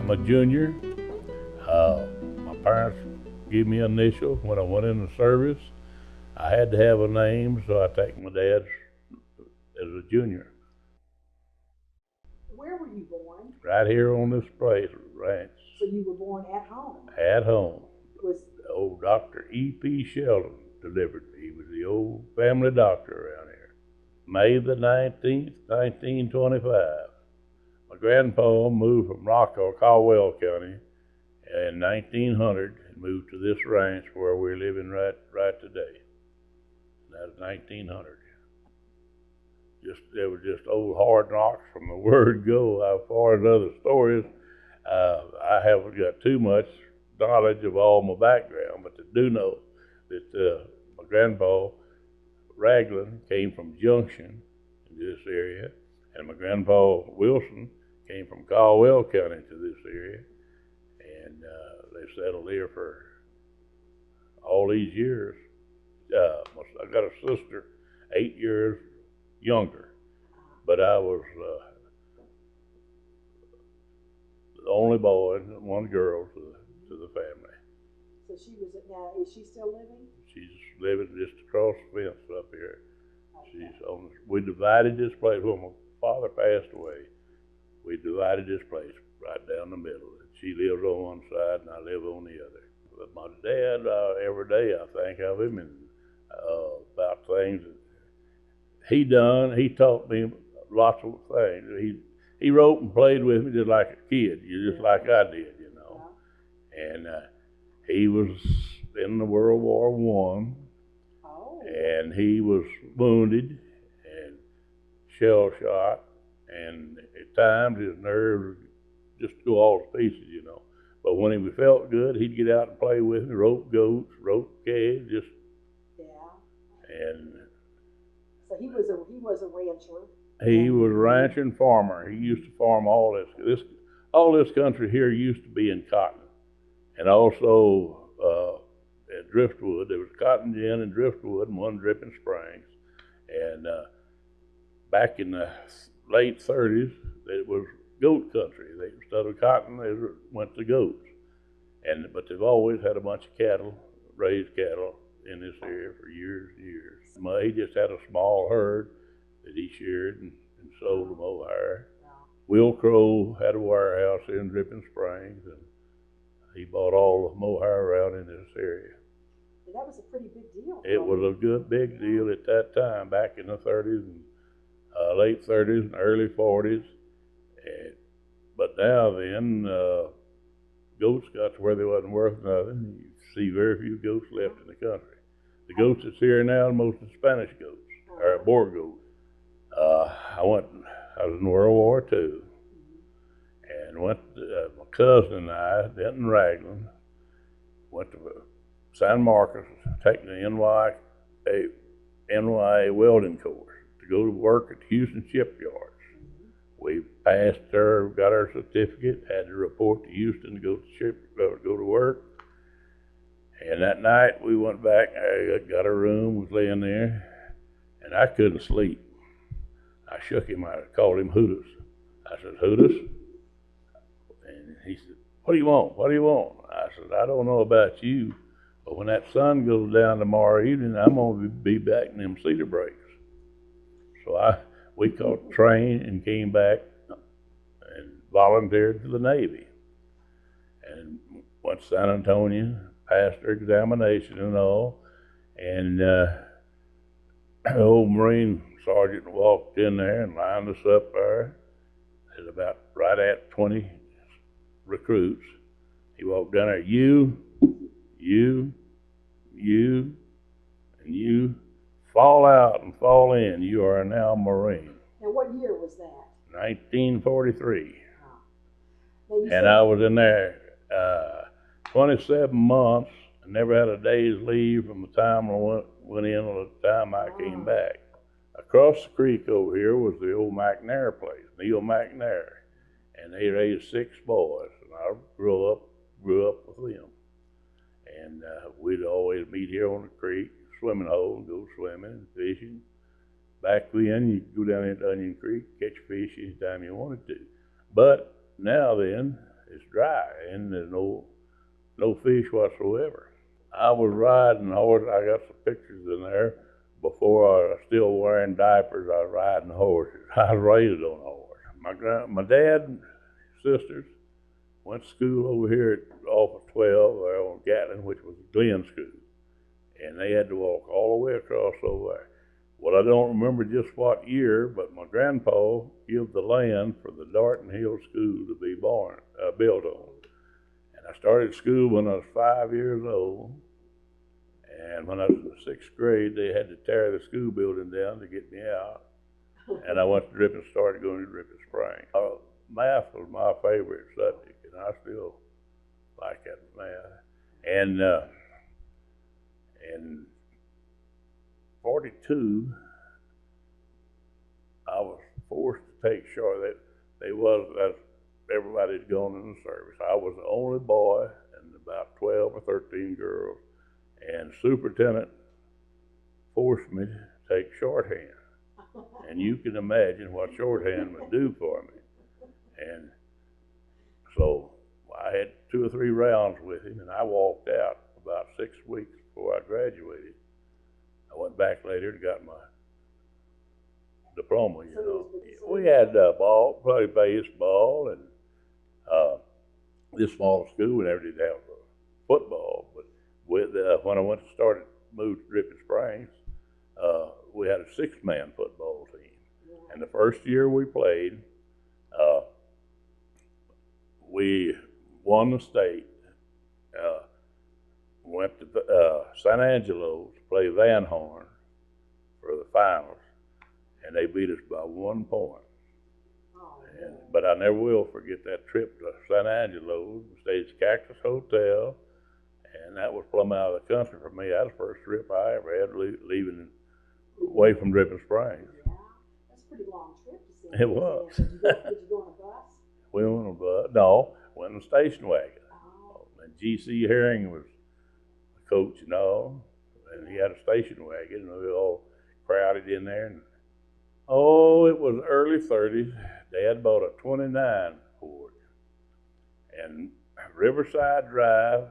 I'm a junior. My parents gave me an initial when I went in the service. I had to have a name, so I take my dad's as a junior. Where were you born? Right here on this place, ranch, So you were born at home. at home. Was Old Dr. E.P. Sheldon delivered me. He was the old family doctor around here. May the 19th, 1925. My grandpa moved from Rockwell, Caldwell County in 1900 and moved to this ranch where we're living right today. That's 1900. There was just old hard knocks from the word go. As far as other stories, I haven't got too much knowledge of all my background, but I do know that my grandpa Raglan came from Junction in this area, and my grandpa Wilson came from Caldwell County to this area, and they settled here for all these years. I got a sister 8 years younger, but I was the only boy and one girl to the family. so she was now is she still living? She's living just across the fence up here. Okay. She's on. We divided this place when my father passed away. We divided this place right down the middle. She lives on one side and I live on the other. But my dad, every day I think of him and about things that he done. He taught me lots of things. He wrote and played with me just like a kid, just like I did, you know. Yeah. And he was in the World War One, Oh. and he was wounded and shell shot, and at times his nerves just go all to pieces, you know. But when he felt good, he'd get out and play with me, rope goats, rope calves, just Yeah. and So he was a rancher. he was a rancher and farmer. He used to farm all this country here used to be in cotton, and also at Driftwood there was Cotton Gin and Driftwood and one Dripping Springs, and back in the late 30s it was goat country. They instead of cotton they went to goats, but they've always had a bunch of cattle, raised cattle in this area for years and years. He just had a small herd that he sheared and sold the mohair. Yeah. Will Crow had a warehouse in Dripping Springs, and he bought all the mohair around in this area. And that was a pretty big deal. It was a good big deal at that time, back in the 30s and late 30s and early 40s. But now then, goats got to where they wasn't worth nothing. You see very few goats left in the country. The goats that's here now are mostly Spanish goats, or Boer goats. I was in World War II, and my cousin and I, Denton Raglan, went to San Marcos, taking the NYA welding course to go to work at the Houston shipyards. We passed her, got our certificate, had to report to Houston to go to work. And that night we went back, I got a room, was laying there, and I couldn't sleep. I shook him, I called him Hootus. I said, Hootus? And he said, what do you want? What do you want? I said, I don't know about you, but when that sun goes down tomorrow evening, I'm gonna be back in them cedar breaks. So we caught the train and came back and volunteered to the Navy. And went to San Antonio, passed our examination and all, and the old Marine sergeant walked in there and lined us up there. There's about right at 20 recruits. He walked down there, you, and you, fall out and fall in. You are now a Marine. Now, what year was that? 1943. Now, And I was in there 27 months. I never had a day's leave from the time I went in to the time I came back. Across the creek over here was the old McNair place, Neil McNair, and they raised 6 boys, and I grew up with them. And we'd always meet here on the creek, swimming hole, and go swimming and fishing. Back then, you could go down into Onion Creek, catch fish anytime you wanted to. But now then, It's dry, and there's no fish whatsoever. I was riding a horse. I got some pictures in there. Before I was still wearing diapers, I was riding horses. I was raised on a horse. My dad and sisters went to school over here off of 12 there on Gatlin, which was Glen School. And they had to walk all the way across over there. Well, I don't remember just what year, but my grandpa gave the land for the Darton Hill School to be built on. And I started school when I was 5 years old. And when I was in the 6th grade, they had to tear the school building down to get me out. And I went to Dripping, started going to Dripping Springs. Math was my favorite subject, and I still like that math. And in 42, I was forced to take short. Everybody's gone in the service. I was the only boy and about 12 or 13 girls, and superintendent forced me to take shorthand. And you can imagine what shorthand would do for me. And so I had 2 or 3 rounds with him, and I walked out about 6 weeks before I graduated. I went back later and got my diploma, you know. We had ball, played baseball, and this small school, we never did have football. But when I moved to Dripping Springs, we had a 6-man football team. And the first year we played, we won the state. Went to San Angelo to play Van Horn for the finals, and they beat us by 1 point. But I never will forget that trip to San Angelo. We stayed at Cactus Hotel, and that was plumb out of the country for me. That was the first trip I ever had leaving away from Dripping Springs. Yeah, that's a pretty long trip to San It was. Did you go on a bus? We went on a bus. No, went in a station wagon. Oh. And G.C. Herring was the coach and all, and he had a station wagon, and we were all crowded in there. And it was early 30s. Dad bought a 29 Ford, and Riverside Drive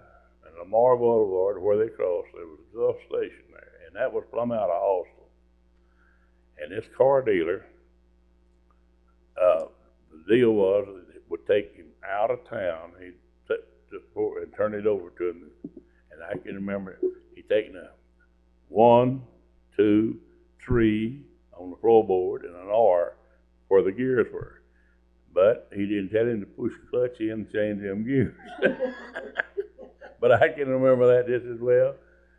and Lamar Boulevard, where they crossed, there was a Gulf station there, and that was plumb out of Austin. And this car dealer, the deal was that it would take him out of town. He'd and turn it over to him, and I can remember he'd taken a 1, 2, 3 on the floorboard and an R where the gears were. But he didn't tell him to push the clutch in and change them gears. But I can remember that just as well.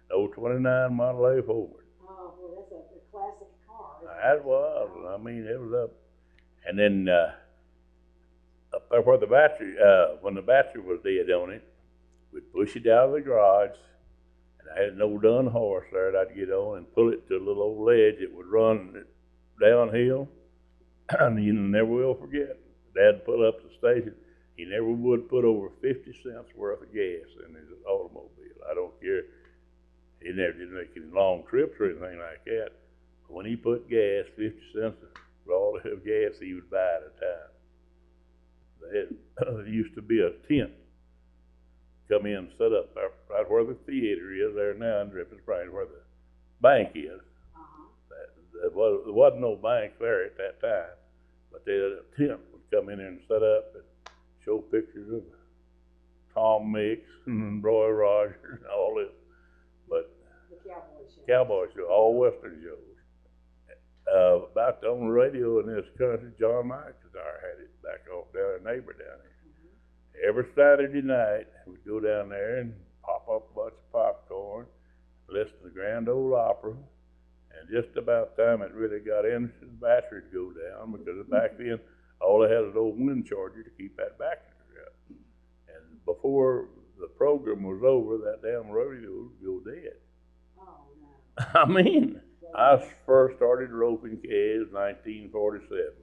The old 29 Model A Ford. Oh, well, that's a classic car. That was. I mean, it was up. And then up there where the battery, when the battery was dead on it, we'd push it out of the garage. And I had an old dun horse there that I'd get on and pull it to a little old ledge. It would run downhill. And you never will forget, Dad pull up to the station. He never would put over 50 cents worth of gas in his automobile. I don't care. He never did make any long trips or anything like that. But when he put gas, 50 cents for all the gas he would buy at a time. There used to be a tent. Come in and set up right where the theater is there now in Dripping Springs, where the bank is. There wasn't no bank there at that time, but a tent would come in there and set up and show pictures of Tom Mix and Roy Rogers and all this. But The cowboy show. Cowboy show, all Western shows. About the only radio in this country, John McIntyre had it back off down there, neighbor down here. Every Saturday night, we'd go down there and pop up a bunch of popcorn, listen to the Grand Ole Opera. And just about the time it really got interested, the battery would go down, because back then, all they had was an old wind charger to keep that battery up. And before the program was over, that damn rodeo would go dead. Oh, no. I mean, I first started roping calves in 1947.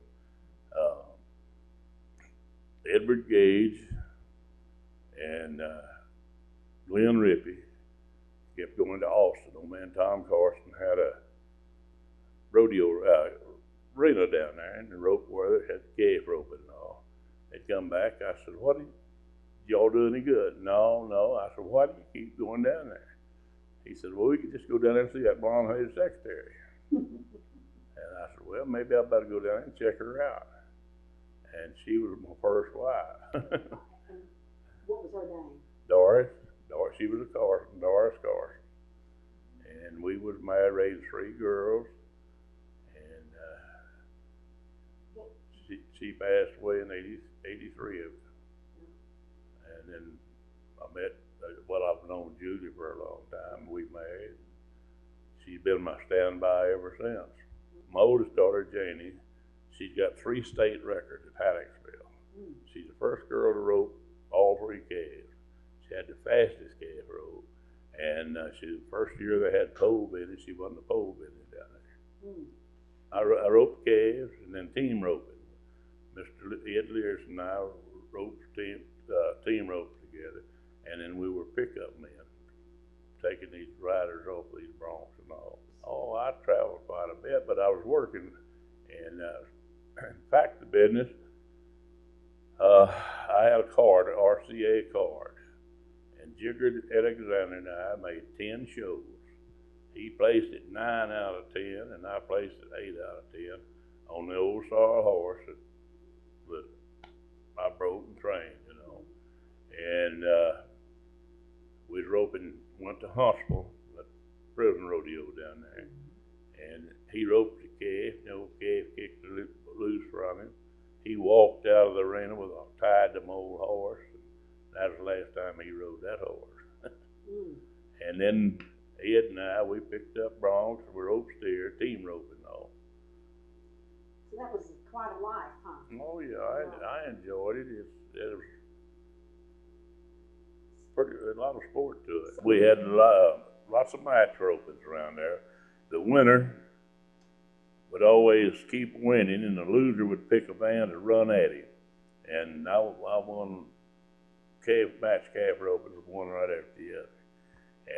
Edward Gage and Glenn Rippey kept going to Austin. Old man Tom Carson had a rodeo arena down there, and the rope where they had calf roping and all. They'd come back. I said, what do y'all do any good? No, no. I said, why do you keep going down there? He said, well, we could just go down there and see that blonde-headed secretary. And I said, well, maybe I better go down there and check her out. And she was my first wife. What was her name? Doris. She was a Carson, Doris Carson. And we was married, raised 3 girls. And she passed away in 83 of it. And then I met, well, I've known Judy for a long time. We married. She's been my standby ever since. My oldest daughter, Janie, she's got 3 state records at Haddocksville. She's the first girl to rope all 3 calves. She had the fastest calf rope. And she was the first year they had pole business, she won the pole business down there. I roped calves and then team roping. Mr. Ed Learson and I roped team ropes together, and then we were pickup men, taking these riders off these broncs and all. Oh, I traveled quite a bit, but I was working, and in fact, the business, I had a card, an RCA card, and Jigger Alexander and I made 10 shows. He placed it 9 out of 10, and I placed it 8 out of 10 on the old sorrel horse that I broke and trained, you know. And we was roping, went to Huntsville, the prison rodeo down there, and he roped the calf. The old calf kicked loose from him. He walked out of the arena with a tied to old horse. That was the last time he rode that horse. And then Ed and I, we picked up broncs, we roped steer, team roping and all. So that was quite a life, huh? Oh yeah, I enjoyed it. It was a lot of sport to it. We had lots of match ropings around there. The winner would always keep winning, and the loser would pick a man to run at him. And I won calf roping, one right after the other.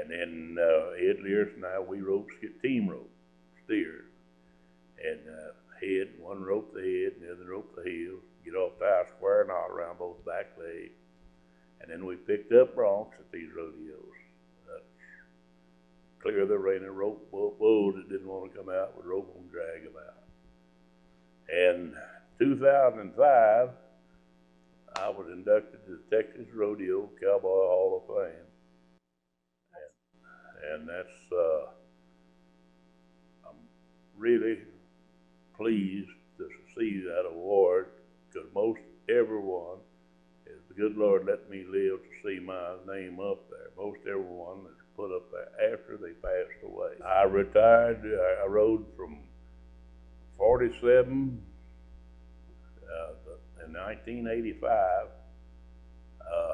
And then Ed Lears and I, we roped team rope steers, and one roped the head, and the other roped the heel. Get off the high square knot around both back legs. And then we picked up broncs at these rodeos. Clear the arena, rope bulls that didn't want to come out, would rope them and drag them out. And 2005, I was inducted to the Texas Rodeo Cowboy Hall of Fame. And that's, I'm really pleased to see that award, because most everyone, if the good Lord let me live to see my name up there, most everyone is put up there after they passed away. I retired, I rode from 47 in 1985.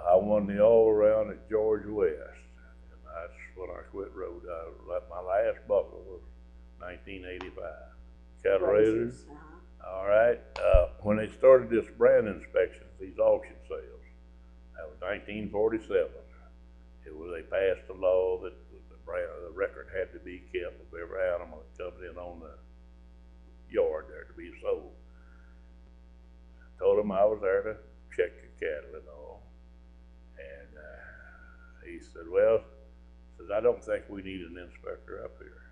I won the all-around at George West, and that's when I quit road. My last buckle was 1985. Cattle raisers. All right. When they started this brand inspection, these auction sales, that was 1947. They passed a law that the record had to be kept of every animal that comes in on the yard there to be sold. I told him I was there to check the cattle and all. And he said, well, I don't think we need an inspector up here.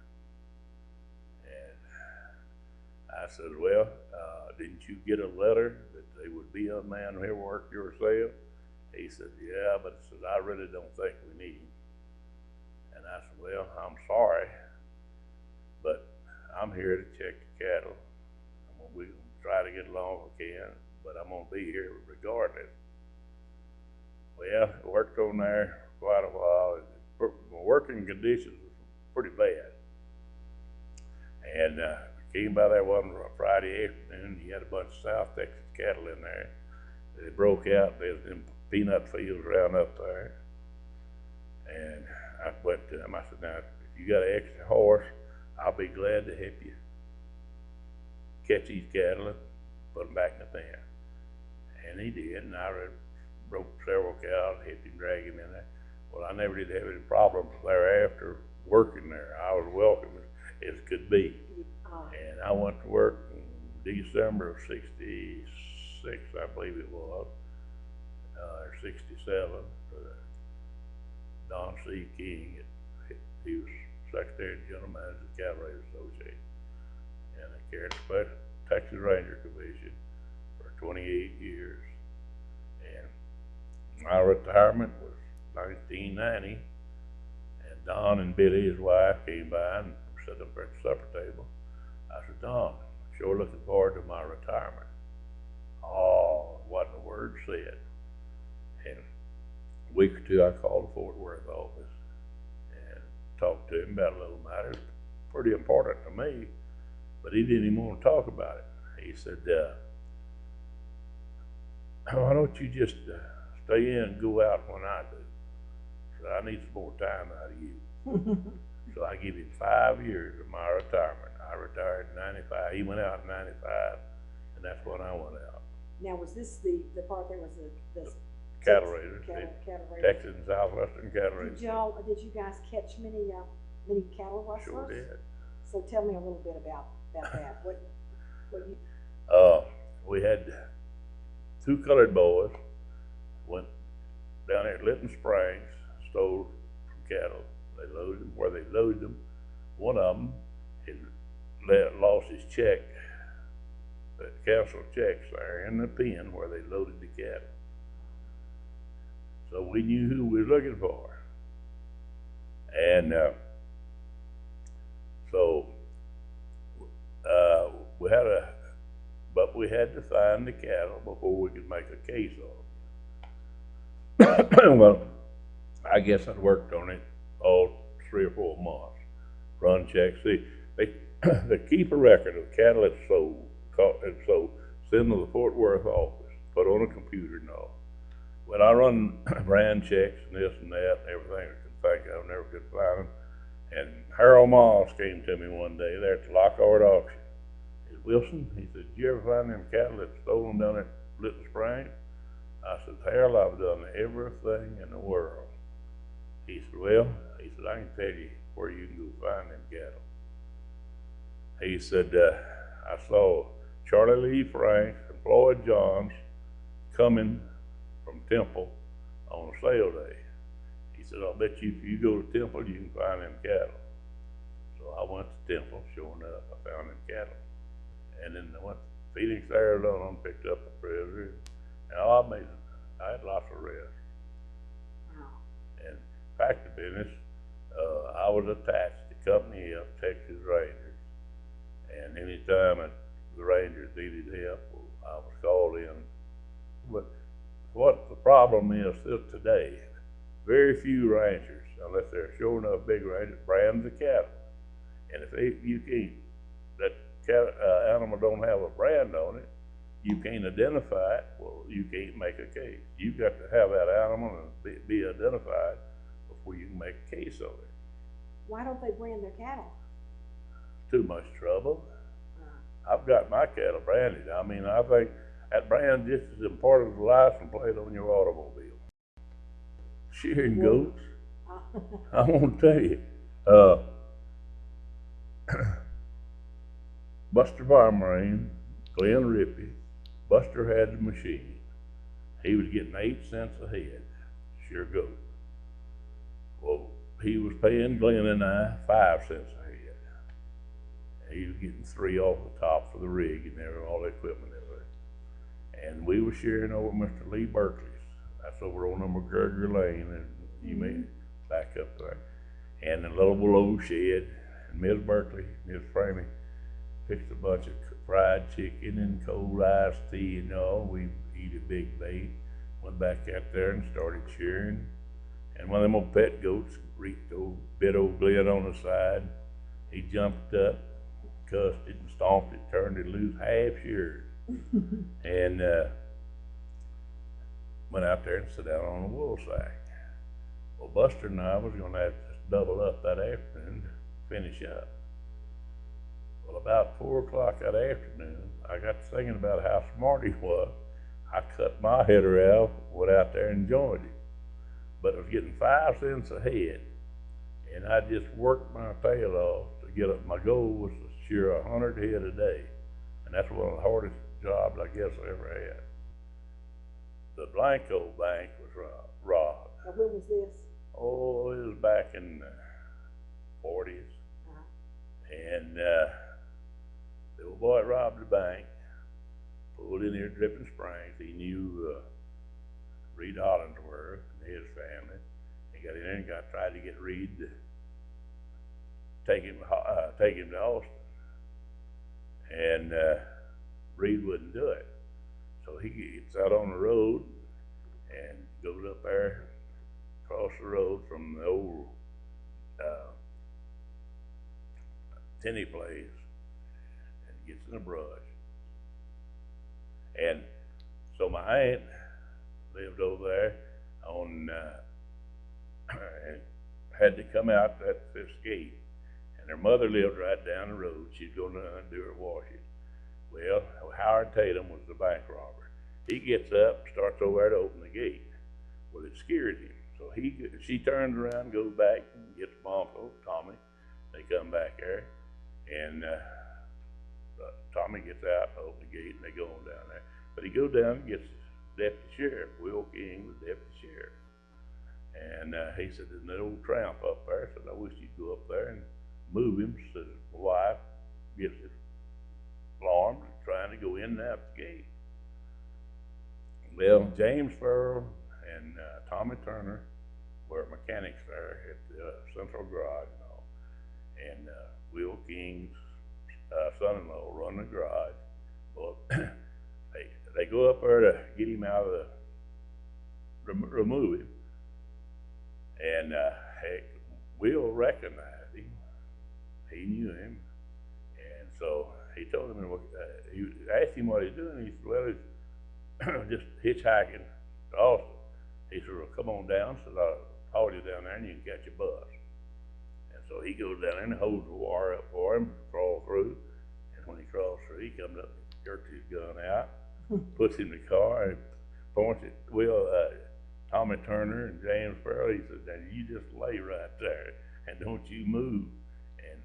And I said, well, didn't you get a letter that they would be a man here work yourself? He said, yeah, but he said, I really don't think we need him. And I said, well, I'm sorry, but I'm here to check the cattle. We're going to try to get along if we can, but I'm going to be here regardless. Well, I worked on there quite a while. My working conditions were pretty bad. And came by there one Friday afternoon. He had a bunch of South Texas cattle in there. They broke out. There's them peanut fields around up there. And I went to him. I said, now, if you got an extra horse, I'll be glad to help you catch these cattle and put them back in the pen. And he did, and I broke several cows, helped him drag him in there. Well, I never did have any problems thereafter working there. I was welcome as could be. And I went to work in December of '66, I believe it was. or 67. Don C. King, he was Secretary and General Manager of the Cavalry Association, and I carried the Special Texas Ranger Division for 28 years. And my retirement was 1990, and Don and Billy, his wife, came by and sat up at the supper table. I said, Don, I'm sure looking forward to my retirement. Oh, wasn't a word said. And a week or two, I called the Fort Worth office and talked to him about a little matter. It's pretty important to me, but he didn't even want to talk about it. He said, why don't you just stay in and go out when I do? So I need some more time out of you. So I give him 5 years of my retirement. I retired in 95. He went out in 95, and that's when I went out. Now, was this the part that was the Cattle raiders, cattle raiders? Texas and Southwestern cattle raiders. Did you guys catch many cattle rustlers? Sure did. So tell me a little bit about that. What you? We had 2 colored boys went down there at Litton Springs, stole some cattle. They loaded them. Where they loaded them, one of them had lost his check, the council checks there in the pen where they loaded the cattle. So we knew who we were looking for. And we had to find the cattle before we could make a case of them. Well, I guess I'd worked on it all 3 or 4 months. Run checks. See, they keep a record of cattle that's sold, send to the Fort Worth office, put on a computer and all. When I run brand checks and this and that and everything I could think of, never could find them. And Harold Moss came to me one day there at the Lockhart auction. He said, Wilson, he said, did you ever find them cattle that's stolen down at Little Springs? I said, Harold, I've done everything in the world. He said, well, I can tell you where you can go find them cattle. He said, I saw Charlie Lee Franks and Floyd Johns coming from Temple on a sale day. He said, I'll bet you if you go to Temple, you can find them cattle. So I went to Temple, sure enough, I found them cattle. And then I went to Phoenix, Arizona, and picked up a prisoner. And I had lots of rest. Wow. And fact of business, I was attached to company of Texas Rangers. And anytime the Rangers needed help, I was called in. But what the problem is today, very few ranchers, unless they're sure enough big ranchers, brand the cattle. And if that animal don't have a brand on it, you can't identify it, well, you can't make a case. You've got to have that animal and be identified before you can make a case of it. Why don't they brand their cattle? Too much trouble. I've got my cattle branded. I mean, I think that brand just as important as the license plate on your automobile. Shearing goats, I won't tell you. Buster Farmarine, Glenn Rippey, Buster had the machine. He was getting 8 cents a head, shear goat. Well, he was paying Glenn and I 5 cents a head. He was getting 3 off the top for the rig and all the equipment there. And we were sharing over Mr. Lee Berkeley's. That's over on the McGregor Lane, and you may back up there. And the little below shed, and Miss Berkeley, Miss Framing, fixed a bunch of fried chicken and cold iced tea and all. We eat a big bait. Went back out there and started shearing. And one of them old pet goats bit old Glenn on the side. He jumped up, cussed it and stomped it, turned it loose, half sheared. And went out there and sat down on a wool sack. Well, Buster and I was going to have to double up that afternoon to finish up. Well, about 4 o'clock that afternoon, I got to thinking about how smart he was. I cut my header out, went out there and joined him. But I was getting 5 cents a head, and I just worked my tail off to get up. My goal was to shear 100 head a day, and that's one of the hardest jobs I guess I ever had. the Blanco Bank was robbed. Now, when was this? Oh, it was back in the 40s. And the old boy robbed the bank, pulled in here Dripping Springs. He knew Reed Hollingsworth and his family. He got in there and tried to get Reed to take him to Austin. And Reed wouldn't do it. So he gets out on the road and goes up there, across the road from the old tinny place, and gets in the brush. And so my aunt lived over there on, and had to come out this gate. And her mother lived right down the road. She's going to undo her washing. Well, Howard Tatum was the bank robber. He gets up, starts over there to open the gate. Well, it scared him. So she turns around, goes back, and gets Bonko, Tommy. They come back there, and Tommy gets out, opens the gate, and they go on down there. But he goes down and gets Deputy Sheriff, Will King, the Deputy Sheriff. And he said, there's an old tramp up there. I said, I wish you'd go up there and move him. So his wife gets alarmed, trying to go in and out the gate. Well, James Farrell and Tommy Turner were mechanics there at the Central Garage and all. And Will King's son-in-law run the garage. Well, they go up there to get him out of remove him. And heck, Will recognized him. He knew him. And so he told him, he asked him what he's doing. He said, well, he's just hitchhiking to Austin. He said, well, come on down. He said, I'll haul you down there and you can catch a bus. And so he goes down there and holds the wire up for him, crawl through. And when he crawls through, he comes up and jerks his gun out, puts him in the car, and points at Tommy Turner and James Farrell. He said, now you just lay right there and don't you move. And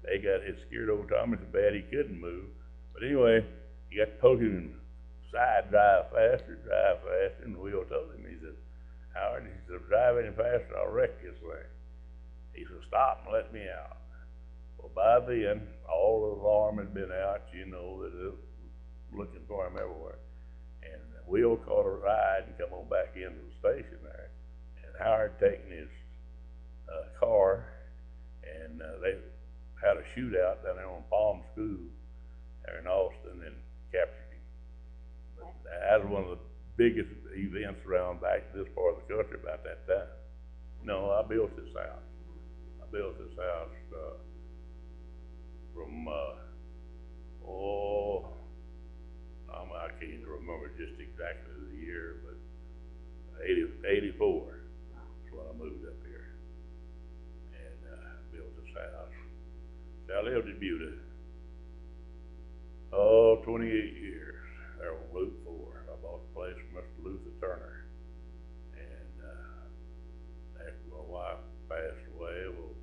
they got scared old Tommy so bad he couldn't move. But anyway, he got to poking him side, drive faster, and Will told him, he said, Howard, he said, drive any faster, I'll wreck this thing. He said, stop and let me out. Well, by then, all the alarm had been out, you know, that it was looking for him everywhere. And Will caught a ride and come on back into the station there. And Howard taking his car, and they had a shootout down there on Palm School there in Austin and captured him. But that was one of the biggest events around back to this part of the country about that time. No, I built this house. I built this house from, I can't even remember just exactly the year, but 84 is when I moved up here and built this house. So I lived in Buda, 28 years there on Route 4. I bought the place from Mr. Luther Turner. And after my wife passed away, well,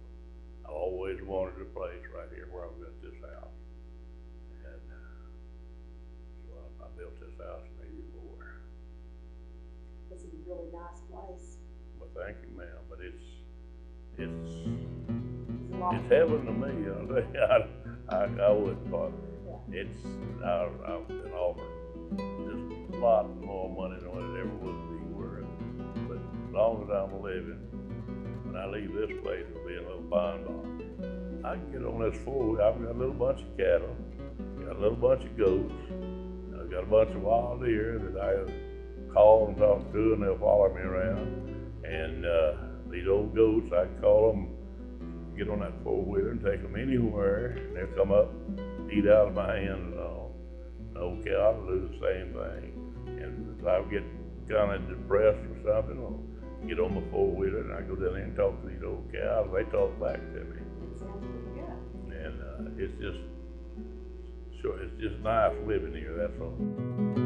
I always wanted a place right here where I've got this house. And so I built this house in 84. This is a really nice place. Well, thank you, ma'am. But it's heaven to me. I wouldn't bother. Yeah. I've been offered just a lot more money than what it ever would be worth. But as long as I'm living, when I leave this place, it'll be a little bond box. I can get on this four-wheel. I've got a little bunch of cattle, got a little bunch of goats, I've got a bunch of wild deer that I call and talk to, and they'll follow me around. And these old goats, I can call them, get on that four-wheeler and take them anywhere, and they'll come up, eat out of my hands and all. The old cow will do the same thing. And if I get kind of depressed or something, I'll get on my four-wheeler and I go down there and talk to these old cows. They talk back to me. Sounds pretty good. And it's just nice living here, that's all.